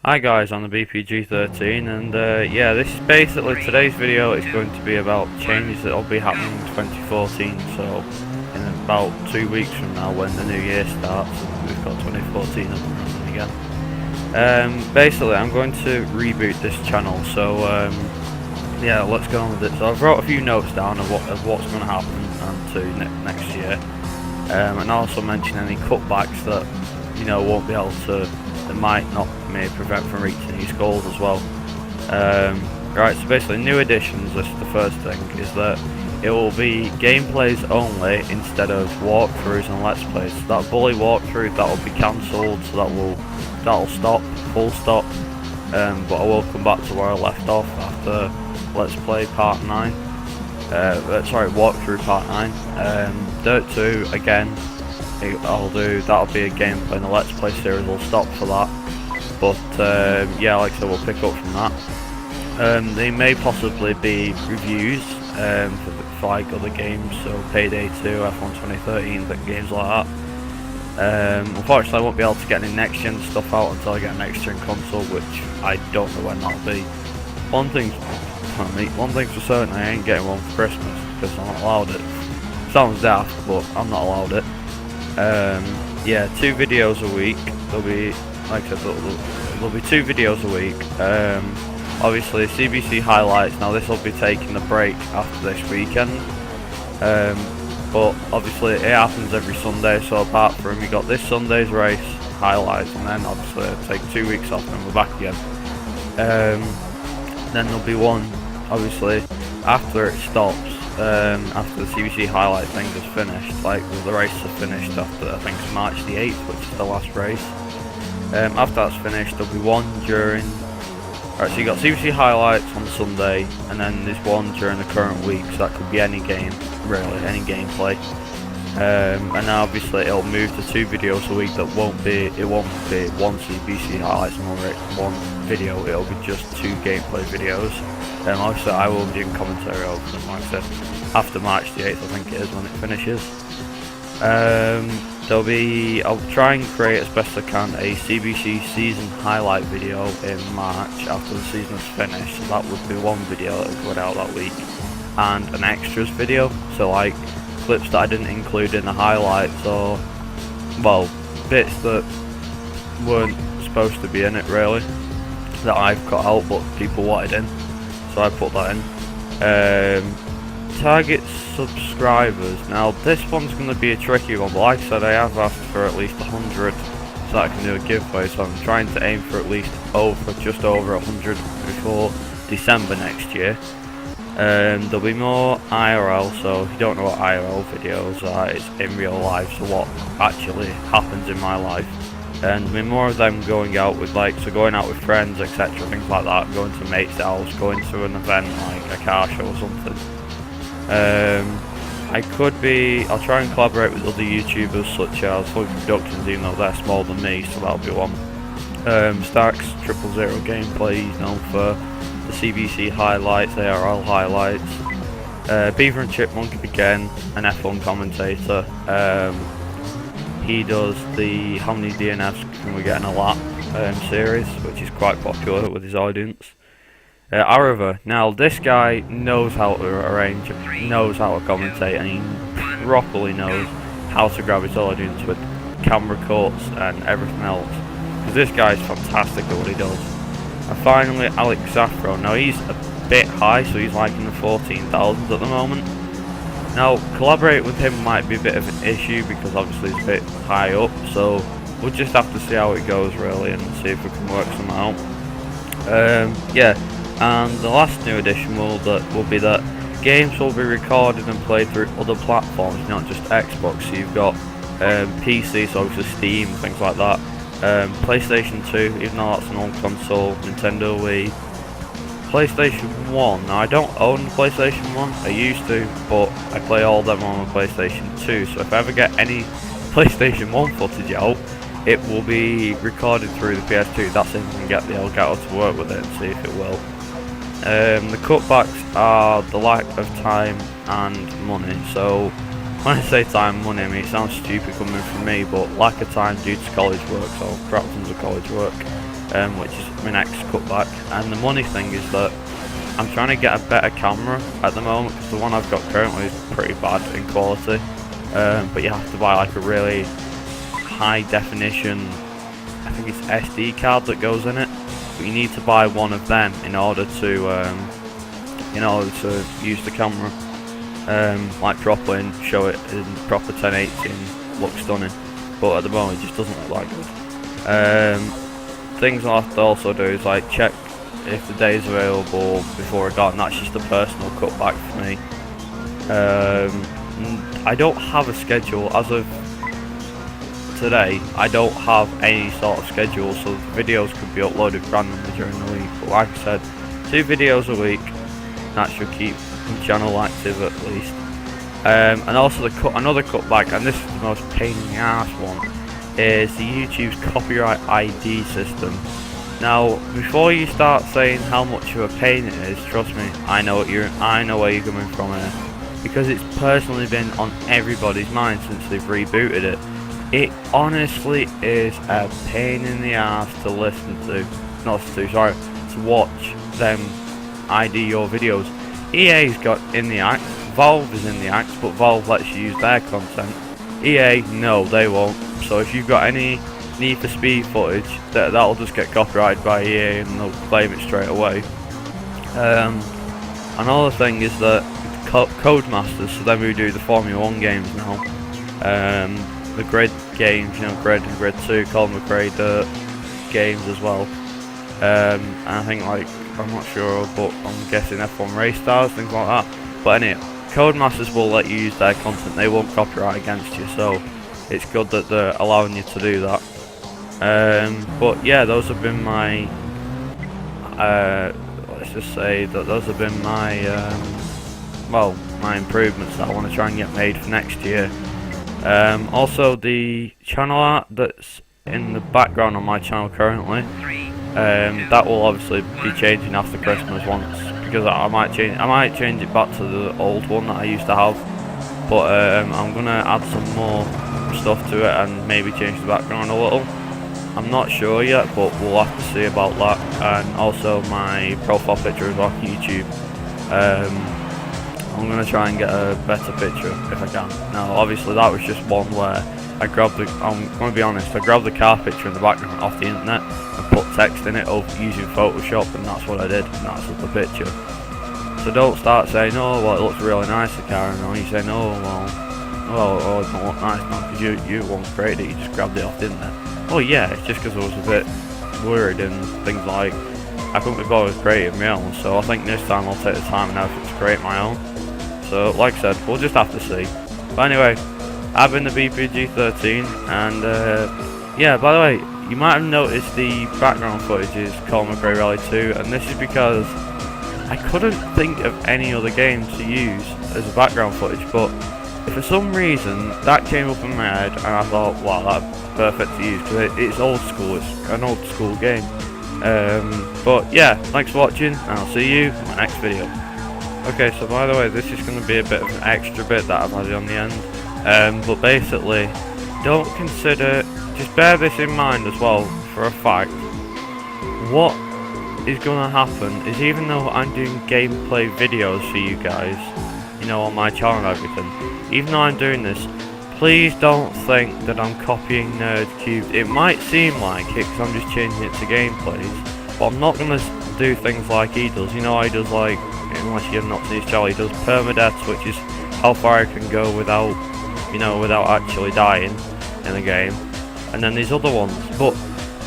Hi guys, I'm the Thebpg13 and yeah, this is basically today's video is going to be about changes that will be happening in 2014, so in about 2 weeks from now when the new year starts and we've got 2014 up and running again. Basically I'm going to reboot this channel, so yeah, let's go on with it. So I've wrote a few notes down of what's going to happen to next year, and also mention any cutbacks that won't be able to, that might not may prevent from reaching these goals as well. Right, so basically new additions, this is the first thing, is that it will be gameplays only instead of walkthroughs and let's plays. So that bully walkthrough, that will be cancelled, so that'll stop, full stop. But I will come back to where I left off after let's play part 9. Sorry, walkthrough part 9. Dirt 2 again. That'll be a gameplay and the Let's Play series will stop for that, but yeah, like I said, we'll pick up from that. They may possibly be reviews for like other games, so Payday 2, F1 2013, games like that. Unfortunately I won't be able to get any next gen stuff out until I get a next gen console, which I don't know when that'll be. One thing's for certain, I ain't getting one for Christmas because I'm not allowed it. Sounds daft, but I'm not allowed it. Yeah, 2 videos a week. There'll be, like I said, there'll be 2 videos a week. Obviously CBC highlights. Now this will be taking a break after this weekend, but obviously it happens every Sunday. So apart from, you got this Sunday's race highlights, and then obviously I'll take 2 weeks off and we're back again. Then there'll be one, obviously, after it stops. After the CBC highlight thing is finished, like the races are finished after, I think it's March the 8th, which is the last race. After that's finished, there'll be one during. Alright, so you got CBC highlights on Sunday, and then there's one during the current week, so that could be any game, really, any gameplay. And now obviously it'll move to 2 videos a week. It won't be one CBC highlights and one video, it'll be just 2 gameplay videos. Obviously I will be doing commentary over them, like I said, after March the 8th, I think it is when it finishes. I'll try and create as best I can a CBC season highlight video in March after the season is finished, so that would be one video that would go out that week, and an extras video, so like clips that I didn't include in the highlights, or, well, bits that weren't supposed to be in it really, that I've cut out but people wanted in. So I put that in. Target subscribers. Now this one's going to be a tricky one, but like I said, I have asked for at least 100 so that I can do a giveaway, so I'm trying to aim for at least just over 100 before December next year. There'll be more IRL, so if you don't know what IRL videos are, it's in real life, so what actually happens in my life. And there'll be more of them going out with, going out with friends, etc., things like that, going to mates' house, going to an event like a car show or something. I'll try and collaborate with other YouTubers such as Hug Productions, even though they're smaller than me, so that'll be one. Starks 000 gameplay, he's known for the CBC highlights, ARL highlights. Beaver and Chipmunk again, an F1 commentator. He does the how many DNFs can we get in a lap series, which is quite popular with his audience. However, now this guy knows how to arrange, knows how to commentate, and he properly knows how to grab his audience with camera cuts and everything else. Because this guy is fantastic at what he does. And finally, Alex Zaffro. Now he's a bit high, so he's like in the 14,000s at the moment. Now, collaborate with him might be a bit of an issue because obviously he's a bit high up, so we'll just have to see how it goes really and see if we can work something out. Yeah, and the last new addition will be that games will be recorded and played through other platforms, not just Xbox. So you've got PC, so obviously Steam, things like that. PlayStation 2, even though that's an old console, Nintendo Wii. PlayStation 1. Now I don't own the PlayStation 1, I used to, but I play all of them on the PlayStation 2, so if I ever get any PlayStation 1 footage out, it will be recorded through the PS2. That's if I can get the Elgato to work with it and see if it will. The cutbacks are the lack of time and money, so when I say time and money, I mean it sounds stupid coming from me, but lack of time due to college work, so crap tons of college work. which is my next cutback. And the money thing is that I'm trying to get a better camera at the moment, because the one I've got currently is pretty bad in quality. But you have to buy like a really high definition, I think it's SD card that goes in it. But you need to buy one of them in order to use the camera like properly and show it in proper 1080 and look stunning. But at the moment it just doesn't look that good. Things I have to also do is like check if the day is available before I go, and that's just a personal cutback for me. I don't have a schedule as of today. I don't have any sort of schedule, so videos could be uploaded randomly during the week. But like I said, 2 videos a week, that should keep the channel active at least. And also another cutback, and this is the most pain in the ass one, is the YouTube's copyright ID system. Now, before you start saying how much of a pain it is, trust me, I know where you're coming from here, because it's personally been on everybody's mind since they've rebooted it. It honestly is a pain in the ass to to watch them ID your videos. EA's got in the act, Valve is in the act, but Valve lets you use their content. EA, no, they won't. So if you've got any Need for Speed footage, that'll just get copyrighted by EA and they'll claim it straight away. Another thing is that Codemasters, so them who do the Formula 1 games now, the Grid games, Grid and Grid 2, Colin McRae Dirt games as well. And I think I'm not sure, but I'm guessing F1 Race Stars, things like that. But anyway, Codemasters will let you use their content, they won't copyright against you, so it's good that they're allowing you to do that. But yeah, those have been my, let's just say that those have been my, my improvements that I want to try and get made for next year. Also, the channel art that's in the background on my channel currently, that will obviously be changing after Christmas once, because I might change it back to the old one that I used to have. But I'm gonna add some more stuff to it and maybe change the background a little. I'm not sure yet, but we'll have to see about that. And also my profile picture is on YouTube. I'm going to try and get a better picture if I can. Now obviously that was just one where I'm going to be honest, I grabbed the car picture in the background off the internet and put text in it using Photoshop, and that's what I did, and that's the picture. So don't start saying, oh well, it looks really nice, the car, and you say, no, well it don't look nice now because you once created it, you just grabbed it off the internet. Oh yeah, it's just because I was a bit worried and things like I couldn't be bothered creating my own, so I think this time I'll take the time and effort to create my own. So like I said, we'll just have to see. But anyway, I've been the Thebpg13, and yeah, by the way, you might have noticed the background footage is Colin McRae Rally 2, and this is because I couldn't think of any other game to use as a background footage, but for some reason that came up in my head and I thought, wow, that's perfect to use because it's old school, it's an old school game. But yeah, thanks for watching and I'll see you in my next video. Okay, so by the way, this is going to be a bit of an extra bit that I've added on the end, but basically just bear this in mind as well for a fact. What is going to happen is, even though I'm doing gameplay videos for you guys, on my channel and everything, even though I'm doing this, please don't think that I'm copying Nerdcube. It might seem like it because I'm just changing it to gameplays, but I'm not going to do things like he does. He does, like, unless you have not seen his channel, he does permadeath, which is how far I can go without actually dying in the game, and then these other ones. But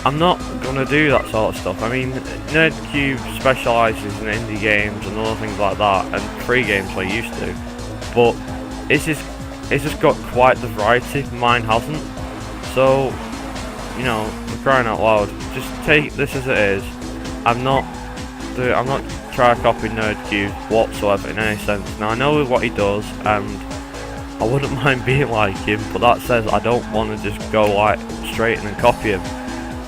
I'm not going to do that sort of stuff. I mean, Nerdcube specialises in indie games and other things like that, and free games like I used to, but it's just got quite the variety. Mine hasn't. So, for crying out loud, just take this as it is. I'm not trying to copy Nerdcube whatsoever in any sense. Now I know what he does, and I wouldn't mind being like him, but that says I don't want to just go like straight in and copy him.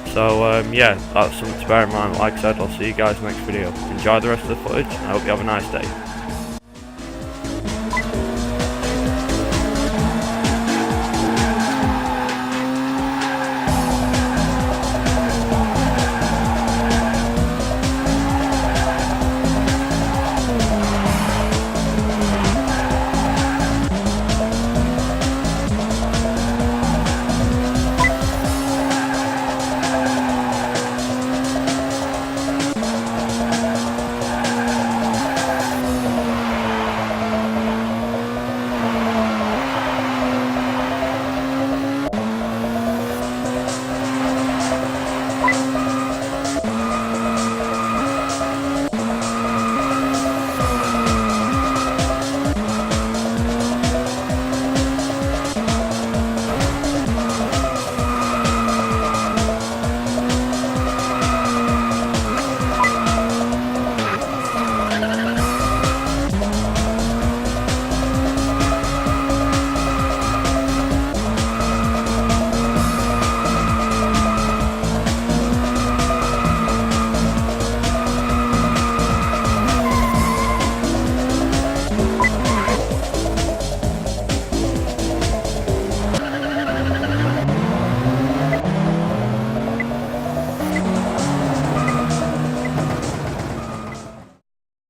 So yeah, that's something to bear in mind. Like I said, I'll see you guys next video. Enjoy the rest of the footage, and I hope you have a nice day.